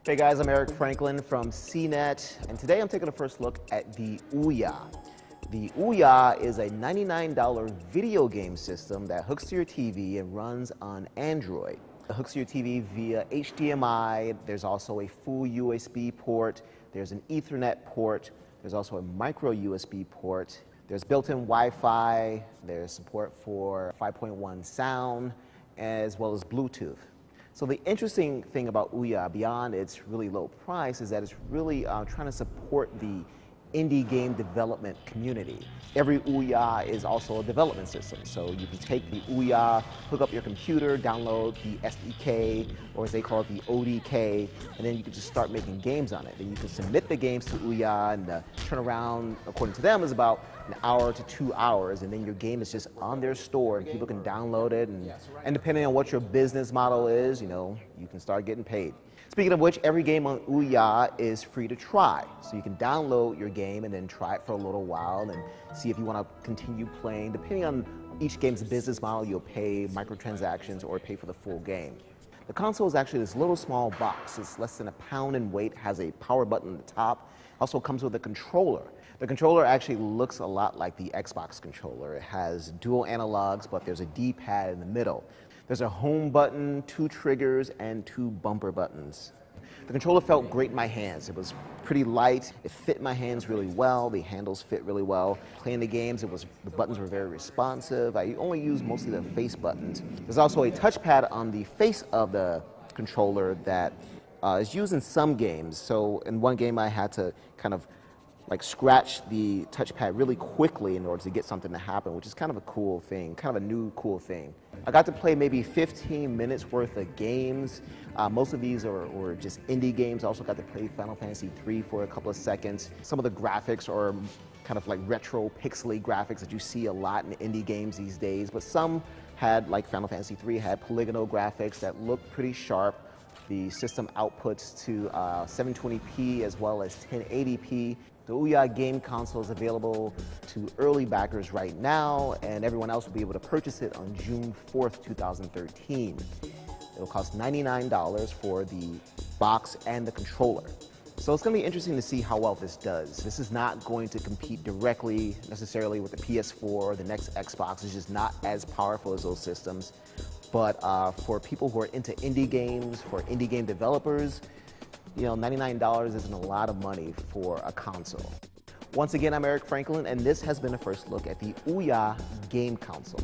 Hey guys, I'm Eric Franklin from CNET, and today I'm taking a first look at the Ouya. The Ouya is a $99 video game system that hooks to your TV and runs on Android. It hooks to your TV via HDMI. There's also a full USB port. There's an Ethernet port. There's also a micro USB port. There's built-in Wi-Fi. There's support for 5.1 sound, as well as Bluetooth. So the interesting thing about Ouya, beyond its really low price, is that it's really trying to support the indie game development community. Every Ouya is also a development system. So you can take the Ouya, hook up your computer, download the SDK, or as they call it, the ODK, and then you can just start making games on it. Then you can submit the games to Ouya, and the turnaround, according to them, is about an hour to 2 hours, and then your game is just on their store, and people can download it, and depending on what your business model is, you can start getting paid. Speaking of which, every game on Ouya is free to try. So you can download your game and then try it for a little while and see if you want to continue playing. Depending on each game's business model, you'll pay microtransactions or pay for the full game. The console is actually this little small box. It's less than a pound in weight, has a power button at the top. Also comes with a controller. The controller actually looks a lot like the Xbox controller. It has dual analogs, but there's a D-pad in the middle. There's a home button, 2 triggers, and 2 bumper buttons. The controller felt great in my hands. It was pretty light. It fit my hands really well. The handles fit really well. Playing the games, the buttons were very responsive. I only used mostly the face buttons. There's also a touchpad on the face of the controller that is used in some games. So in one game, I had to kind of scratch the touchpad really quickly in order to get something to happen, which is kind of a cool thing, kind of a new cool thing. I got to play maybe 15 minutes worth of games. Most of these were just indie games. I also got to play Final Fantasy III for a couple of seconds. Some of the graphics are kind of like retro pixely graphics that you see a lot in indie games these days, but some had, like Final Fantasy III, had polygonal graphics that looked pretty sharp. The system outputs to 720p as well as 1080p. The Ouya game console is available to early backers right now, and everyone else will be able to purchase it on June 4th, 2013. It'll cost $99 for the box and the controller. So it's going to be interesting to see how well this does. This is not going to compete directly necessarily with the PS4 or the next Xbox. It's just not as powerful as those systems. But for people who are into indie games, for indie game developers, $99 isn't a lot of money for a console. Once again, I'm Eric Franklin, and this has been a first look at the Ouya game console.